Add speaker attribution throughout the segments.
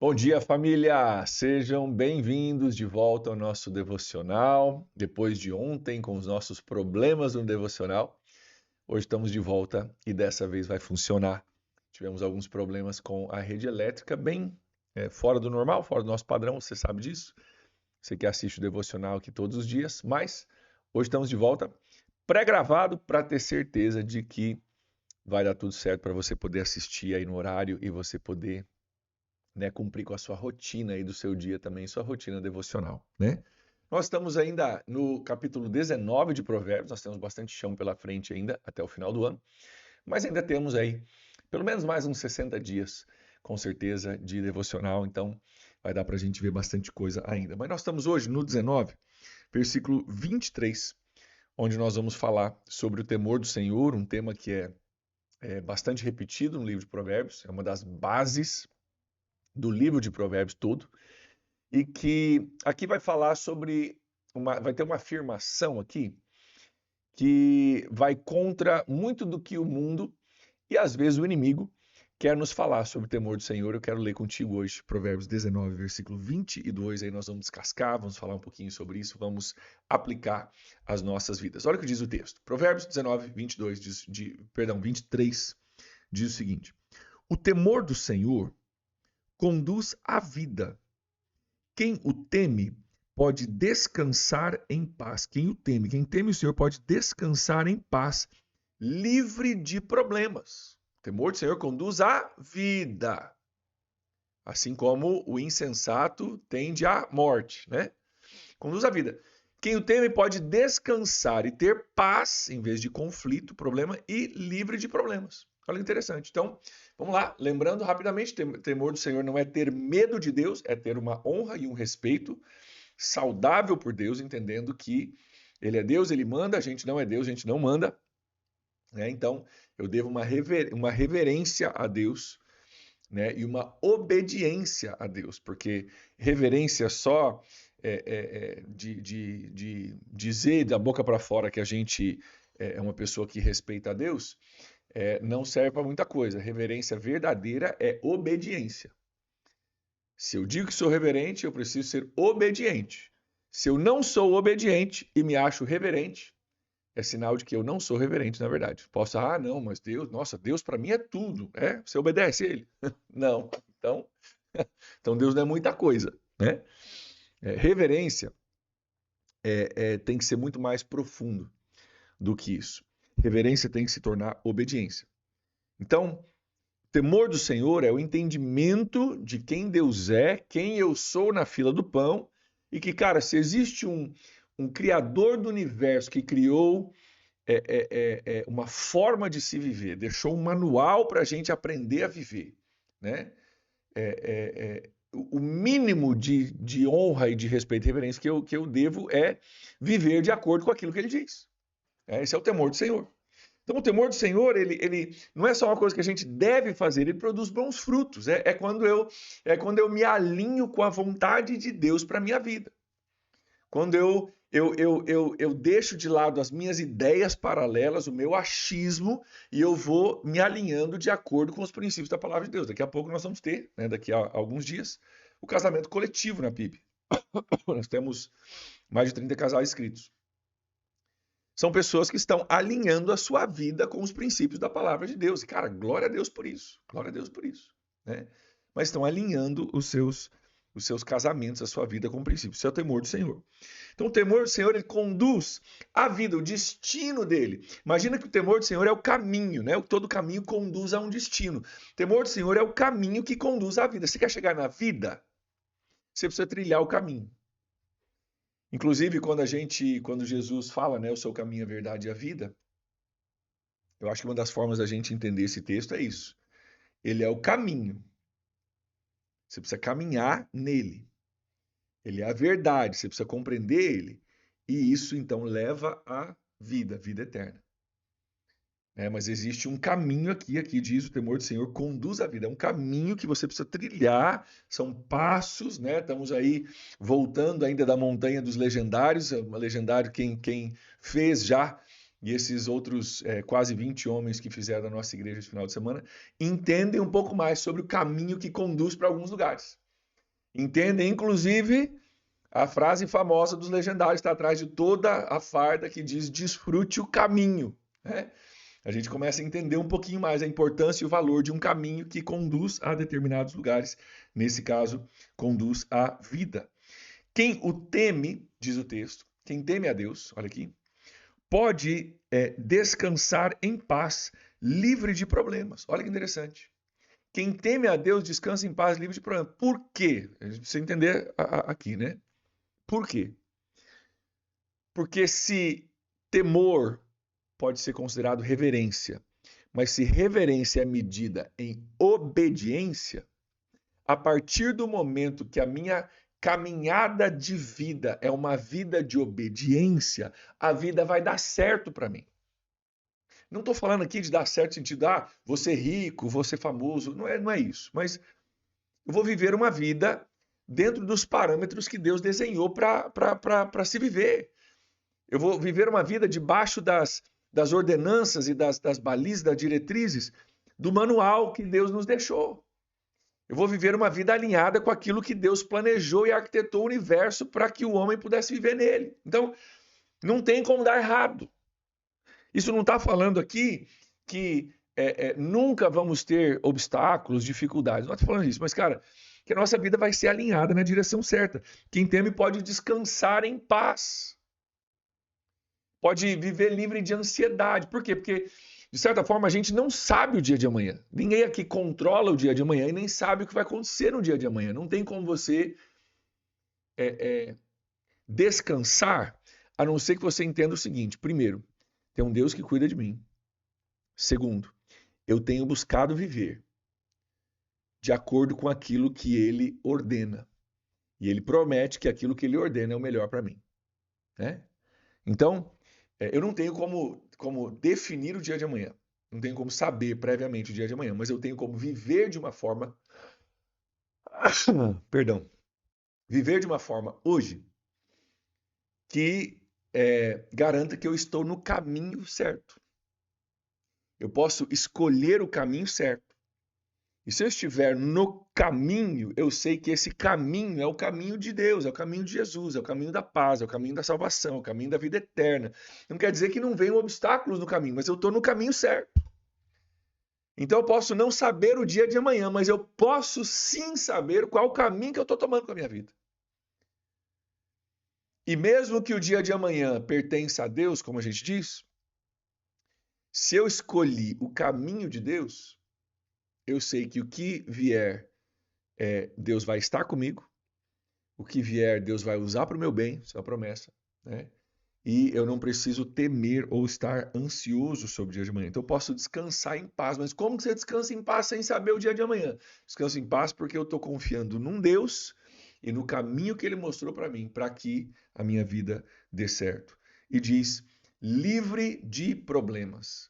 Speaker 1: Bom dia, família! Sejam bem-vindos de volta ao nosso devocional. Depois de ontem, com os nossos problemas no devocional, hoje estamos de volta e dessa vez vai funcionar. Tivemos alguns problemas com a rede elétrica, bem fora do normal, fora do nosso padrão, você sabe disso. Você que assiste o devocional aqui todos os dias, mas hoje estamos de volta, pré-gravado, para ter certeza de que vai dar tudo certo para você poder assistir aí no horário e você poder cumprir com a sua rotina aí do seu dia também, sua rotina devocional, né? Nós estamos ainda no capítulo 19 de Provérbios, nós temos bastante chão pela frente ainda, até o final do ano, mas ainda temos aí pelo menos mais uns 60 dias, com certeza, de devocional, então vai dar para a gente ver bastante coisa ainda. Mas nós estamos hoje no 19, versículo 23, onde nós vamos falar sobre o temor do Senhor, um tema que é bastante repetido no livro de Provérbios, é uma das bases do livro de Provérbios todo, e que aqui vai falar sobre, vai ter uma afirmação aqui que vai contra muito do que o mundo e às vezes o inimigo quer nos falar sobre o temor do Senhor. Eu quero ler contigo hoje Provérbios 19, versículo 22, aí nós vamos descascar, vamos falar um pouquinho sobre isso, vamos aplicar às nossas vidas. Olha o que diz o texto. Provérbios 19, 23 diz o seguinte: o temor do Senhor conduz à vida. Quem o teme pode descansar em paz. Quem teme o Senhor pode descansar em paz, livre de problemas. O temor do Senhor conduz à vida, assim como o insensato tende à morte, né? Conduz à vida. Quem o teme pode descansar e ter paz, em vez de conflito, problema, e livre de problemas. Olha que interessante. Então, vamos lá. Lembrando rapidamente, temor do Senhor não é ter medo de Deus, é ter uma honra e um respeito saudável por Deus, entendendo que Ele é Deus, Ele manda, a gente não é Deus, a gente não manda. Né? Então, eu devo uma reverência a Deus, né? E uma obediência a Deus, porque reverência só de dizer da boca para fora que a gente é uma pessoa que respeita a Deus, não serve para muita coisa. Reverência verdadeira é obediência. Se eu digo que sou reverente, eu preciso ser obediente. Se eu não sou obediente e me acho reverente, é sinal de que eu não sou reverente, na verdade. Posso, não, mas Deus, nossa, Deus para mim é tudo. Você obedece a Ele? Não. Então Deus não é muita coisa, né? Reverência tem que ser muito mais profundo do que isso. Reverência tem que se tornar obediência. Então, temor do Senhor é o entendimento de quem Deus é, quem eu sou na fila do pão, e que, cara, se existe um criador do universo que criou uma forma de se viver, deixou um manual para a gente aprender a viver, né? O mínimo de honra e de respeito e reverência que eu devo é viver de acordo com aquilo que ele diz. Esse é o temor do Senhor. Então, o temor do Senhor, ele não é só uma coisa que a gente deve fazer, ele produz bons frutos. É quando eu me alinho com a vontade de Deus para a minha vida. Quando eu deixo de lado as minhas ideias paralelas, o meu achismo, e eu vou me alinhando de acordo com os princípios da palavra de Deus. Daqui a pouco nós vamos ter, né, daqui a alguns dias, o casamento coletivo na PIB. Nós temos mais de 30 casais inscritos. São pessoas que estão alinhando a sua vida com os princípios da palavra de Deus. E, cara, glória a Deus por isso. Glória a Deus por isso. Né? Mas estão alinhando os seus casamentos, a sua vida com o princípio. Isso é o temor do Senhor. Então, o temor do Senhor, ele conduz a vida, o destino dele. Imagina que o temor do Senhor é o caminho, né? Todo caminho conduz a um destino. O temor do Senhor é o caminho que conduz à vida. Você quer chegar na vida? Você precisa trilhar o caminho. Inclusive, quando Jesus fala, né, o seu caminho, a verdade e a vida, eu acho que uma das formas da gente entender esse texto é isso. Ele é o caminho. Você precisa caminhar nele. Ele é a verdade, você precisa compreender ele. E isso, então, leva à vida eterna. Mas existe um caminho aqui diz o temor do Senhor, conduz a vida. É um caminho que você precisa trilhar, são passos, né? Estamos aí voltando ainda da montanha dos legendários, legendário quem fez já, e esses outros quase 20 homens que fizeram da nossa igreja esse final de semana, entendem um pouco mais sobre o caminho que conduz para alguns lugares. Entendem, inclusive, a frase famosa dos legendários, está atrás de toda a farda que diz desfrute o caminho, né? A gente começa a entender um pouquinho mais a importância e o valor de um caminho que conduz a determinados lugares. Nesse caso, conduz à vida. Quem o teme, diz o texto, quem teme a Deus, olha aqui, pode descansar em paz, livre de problemas. Olha que interessante. Quem teme a Deus descansa em paz, livre de problemas. Por quê? A gente precisa entender aqui, né? Por quê? Porque se temor pode ser considerado reverência, mas se reverência é medida em obediência, a partir do momento que a minha caminhada de vida é uma vida de obediência, a vida vai dar certo para mim. Não estou falando aqui de dar certo no sentido, vou ser rico, vou ser famoso, não é isso. Mas eu vou viver uma vida dentro dos parâmetros que Deus desenhou para se viver. Eu vou viver uma vida debaixo das ordenanças e das balizas, das diretrizes do manual que Deus nos deixou. Eu vou viver uma vida alinhada com aquilo que Deus planejou e arquitetou o universo para que o homem pudesse viver nele. Então, não tem como dar errado. Isso não está falando aqui que nunca vamos ter obstáculos, dificuldades. Não estou falando isso, mas, cara, que a nossa vida vai ser alinhada na direção certa. Quem teme pode descansar em paz. Pode viver livre de ansiedade. Por quê? Porque, de certa forma, a gente não sabe o dia de amanhã. Ninguém aqui controla o dia de amanhã e nem sabe o que vai acontecer no dia de amanhã. Não tem como você descansar, a não ser que você entenda o seguinte. Primeiro, tem um Deus que cuida de mim. Segundo, eu tenho buscado viver de acordo com aquilo que Ele ordena. E Ele promete que aquilo que Ele ordena é o melhor para mim. Né? Então, eu não tenho como definir o dia de amanhã. Não tenho como saber previamente o dia de amanhã, mas eu tenho como viver de uma forma... Perdão. Viver de uma forma hoje que garanta que eu estou no caminho certo. Eu posso escolher o caminho certo. E se eu estiver no caminho, eu sei que esse caminho é o caminho de Deus, é o caminho de Jesus, é o caminho da paz, é o caminho da salvação, é o caminho da vida eterna. Não quer dizer que não venham obstáculos no caminho, mas eu estou no caminho certo. Então eu posso não saber o dia de amanhã, mas eu posso sim saber qual o caminho que eu estou tomando com a minha vida. E mesmo que o dia de amanhã pertença a Deus, como a gente diz, se eu escolhi o caminho de Deus, eu sei que o que vier, Deus vai estar comigo. O que vier, Deus vai usar para o meu bem, essa é a promessa. Né? E eu não preciso temer ou estar ansioso sobre o dia de amanhã. Então eu posso descansar em paz. Mas como que você descansa em paz sem saber o dia de amanhã? Descanso em paz porque eu estou confiando num Deus e no caminho que Ele mostrou para mim, para que a minha vida dê certo. E diz, livre de problemas.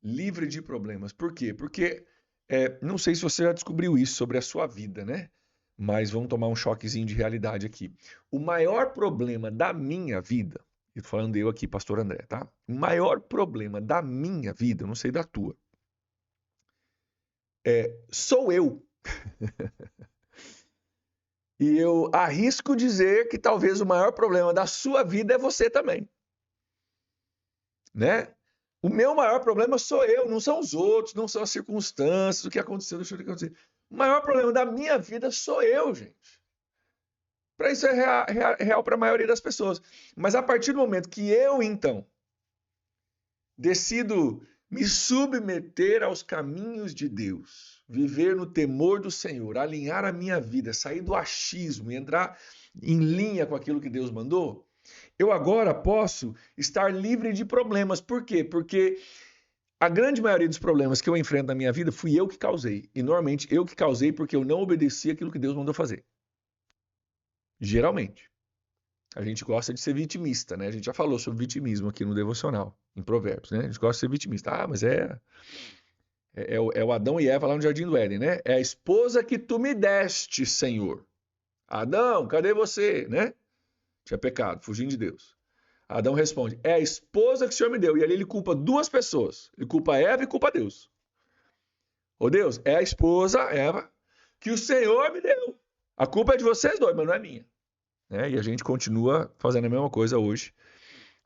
Speaker 1: Livre de problemas. Por quê? Porque, não sei se você já descobriu isso sobre a sua vida, né? Mas vamos tomar um choquezinho de realidade aqui. O maior problema da minha vida, e tô falando eu aqui, pastor André, tá? O maior problema da minha vida, eu não sei da tua, sou eu. E eu arrisco dizer que talvez o maior problema da sua vida é você também. Né? O meu maior problema sou eu, não são os outros, não são as circunstâncias, o que aconteceu, deixa eu acontecer. O maior problema da minha vida sou eu, gente. Para isso é real para a maioria das pessoas. Mas a partir do momento que eu, então, decido me submeter aos caminhos de Deus, viver no temor do Senhor, alinhar a minha vida, sair do achismo e entrar em linha com aquilo que Deus mandou, eu agora posso estar livre de problemas. Por quê? Porque a grande maioria dos problemas que eu enfrento na minha vida fui eu que causei. E normalmente eu que causei porque eu não obedeci aquilo que Deus mandou fazer. Geralmente. A gente gosta de ser vitimista, né? A gente já falou sobre vitimismo aqui no devocional, em Provérbios, né? A gente gosta de ser vitimista. Mas é o Adão e Eva lá no Jardim do Éden, né? É a esposa que tu me deste, Senhor. Adão, cadê você, né? Tinha pecado, fugindo de Deus. Adão responde, é a esposa que o Senhor me deu. E ali ele culpa duas pessoas. Ele culpa Eva e culpa Deus. Ô Deus, é a esposa, Eva, que o Senhor me deu. A culpa é de vocês dois, mas não é minha. Né? E a gente continua fazendo a mesma coisa hoje,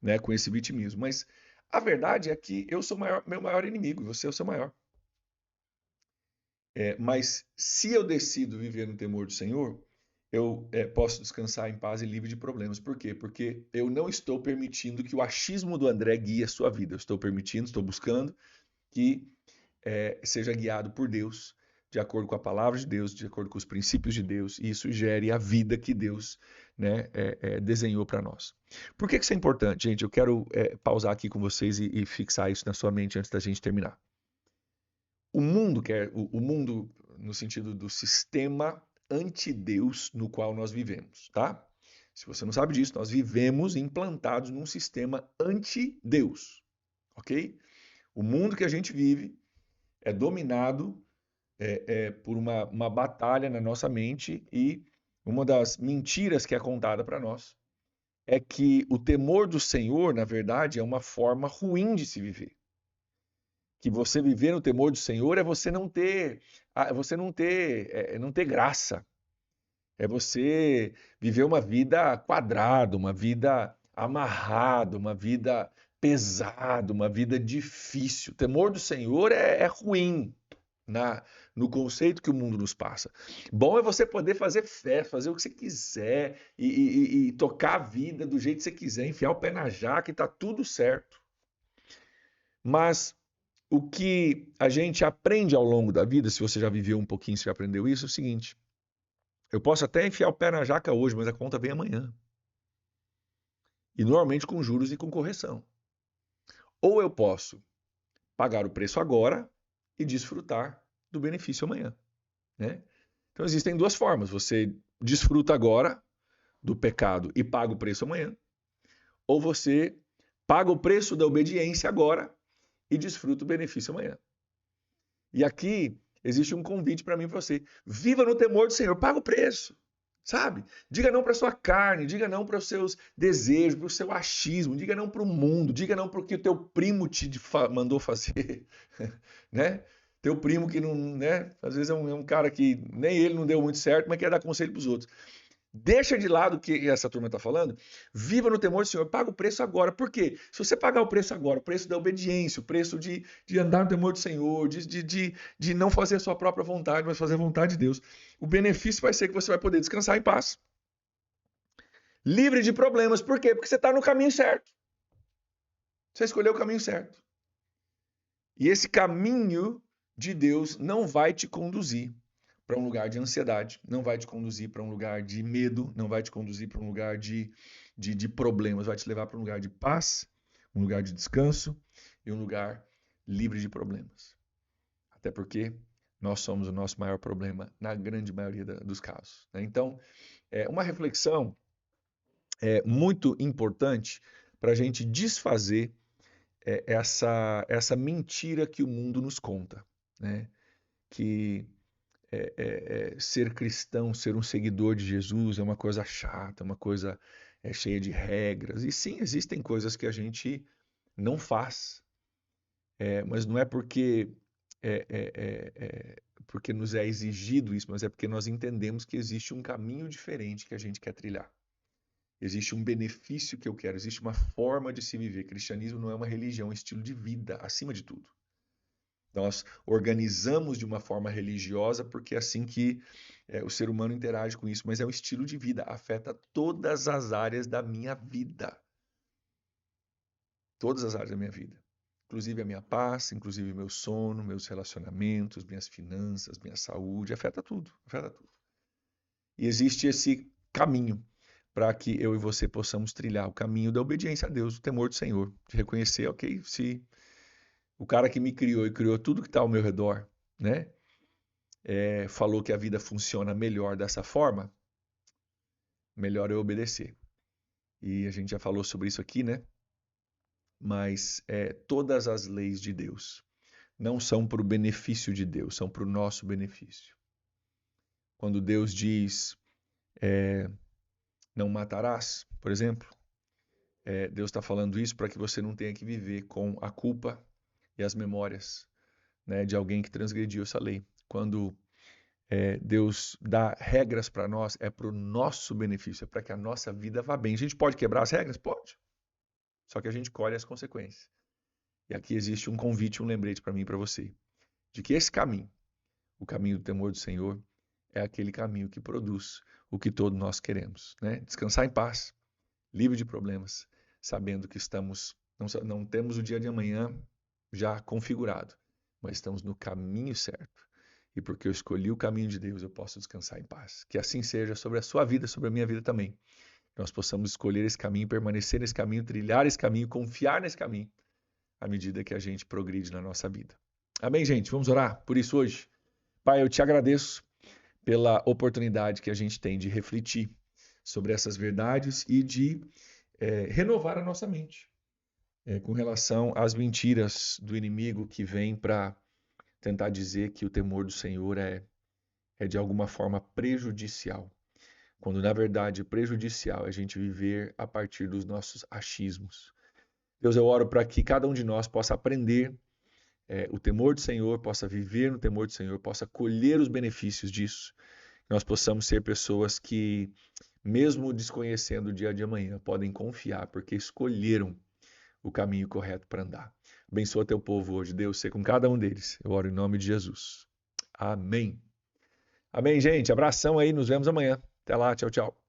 Speaker 1: né, com esse vitimismo. Mas a verdade é que eu sou meu maior inimigo, e você é o seu maior. Mas se eu decido viver no temor do Senhor, eu posso descansar em paz e livre de problemas. Por quê? Porque eu não estou permitindo que o achismo do André guie a sua vida. Eu estou permitindo, estou buscando que seja guiado por Deus, de acordo com a palavra de Deus, de acordo com os princípios de Deus, e isso gere a vida que Deus, né, desenhou para nós. Por que isso é importante, gente? Eu quero pausar aqui com vocês e fixar isso na sua mente antes da gente terminar. O mundo o mundo no sentido do sistema anti-Deus no qual nós vivemos, tá? Se você não sabe disso, nós vivemos implantados num sistema anti-Deus, ok? O mundo que a gente vive é dominado por uma batalha na nossa mente, e uma das mentiras que é contada para nós é que o temor do Senhor, na verdade, é uma forma ruim de se viver. Que você viver no temor do Senhor é você não ter, não ter graça. É você viver uma vida quadrada, uma vida amarrada, uma vida pesada, uma vida difícil. O temor do Senhor é ruim no conceito que o mundo nos passa. Bom é você poder fazer festa, fazer o que você quiser e tocar a vida do jeito que você quiser, enfiar o pé na jaca e tá tudo certo. Mas o que a gente aprende ao longo da vida, se você já viveu um pouquinho, se já aprendeu isso, é o seguinte: eu posso até enfiar o pé na jaca hoje, mas a conta vem amanhã. E normalmente com juros e com correção. Ou eu posso pagar o preço agora e desfrutar do benefício amanhã, né? Então existem duas formas: você desfruta agora do pecado e paga o preço amanhã, ou você paga o preço da obediência agora e desfruta o benefício amanhã. E aqui existe um convite para mim e para você: viva no temor do Senhor, paga o preço, sabe? Diga não para sua carne, diga não para os seus desejos, para o seu achismo, diga não para o mundo, diga não para o que o teu primo te mandou fazer, né? Teu primo que não, né? Às vezes é um cara que nem ele não deu muito certo, mas quer dar conselho para os outros. Deixa de lado o que essa turma está falando, viva no temor do Senhor, paga o preço agora. Por quê? Se você pagar o preço agora, o preço da obediência, o preço de andar no temor do Senhor, de não fazer a sua própria vontade, mas fazer a vontade de Deus, o benefício vai ser que você vai poder descansar em paz. Livre de problemas. Por quê? Porque você está no caminho certo. Você escolheu o caminho certo. E esse caminho de Deus não vai te conduzir para um lugar de ansiedade, não vai te conduzir para um lugar de medo, não vai te conduzir para um lugar de problemas, vai te levar para um lugar de paz, um lugar de descanso e um lugar livre de problemas. Até porque nós somos o nosso maior problema na grande maioria dos casos, né? Então, uma reflexão muito importante para a gente desfazer essa mentira que o mundo nos conta, né? Que ser cristão, ser um seguidor de Jesus é uma coisa chata, uma coisa cheia de regras. E sim, existem coisas que a gente não faz, mas não é porque nos é exigido isso, mas é porque nós entendemos que existe um caminho diferente que a gente quer trilhar. Existe um benefício que eu quero, existe uma forma de se viver. Cristianismo não é uma religião, é um estilo de vida, acima de tudo. Nós organizamos de uma forma religiosa porque é assim que o ser humano interage com isso, mas é um estilo de vida, afeta todas as áreas da minha vida. Todas as áreas da minha vida. Inclusive a minha paz, inclusive meu sono, meus relacionamentos, minhas finanças, minha saúde, afeta tudo, afeta tudo. E existe esse caminho para que eu e você possamos trilhar o caminho da obediência a Deus, o temor do Senhor, de reconhecer, ok, se o cara que me criou e criou tudo que está ao meu redor, né, falou que a vida funciona melhor dessa forma, melhor eu obedecer. E a gente já falou sobre isso aqui, né? Mas todas as leis de Deus não são para o benefício de Deus, são para o nosso benefício. Quando Deus diz não matarás, por exemplo, Deus está falando isso para que você não tenha que viver com a culpa e as memórias, né, de alguém que transgrediu essa lei. Quando Deus dá regras para nós, é para o nosso benefício, é para que a nossa vida vá bem. A gente pode quebrar as regras? Pode. Só que a gente colhe as consequências. E aqui existe um convite, um lembrete para mim e para você, de que esse caminho, o caminho do temor do Senhor, é aquele caminho que produz o que todos nós queremos, né? Descansar em paz, livre de problemas, sabendo que não temos o dia de amanhã já configurado, mas estamos no caminho certo. E porque eu escolhi o caminho de Deus, eu posso descansar em paz. Que assim seja sobre a sua vida, sobre a minha vida também. Que nós possamos escolher esse caminho, permanecer nesse caminho, trilhar esse caminho, confiar nesse caminho, à medida que a gente progride na nossa vida. Amém, gente? Vamos orar por isso hoje? Pai, eu te agradeço pela oportunidade que a gente tem de refletir sobre essas verdades e de renovar a nossa mente com relação às mentiras do inimigo que vem para tentar dizer que o temor do Senhor é de alguma forma prejudicial, quando na verdade prejudicial é a gente viver a partir dos nossos achismos. Deus, eu oro para que cada um de nós possa aprender o temor do Senhor, possa viver no temor do Senhor, possa colher os benefícios disso, que nós possamos ser pessoas que, mesmo desconhecendo o dia de amanhã, podem confiar, porque escolheram o caminho correto para andar. Abençoa teu povo hoje, Deus, ser com cada um deles. Eu oro em nome de Jesus. Amém. Amém, gente. Abração aí, nos vemos amanhã. Até lá, tchau, tchau.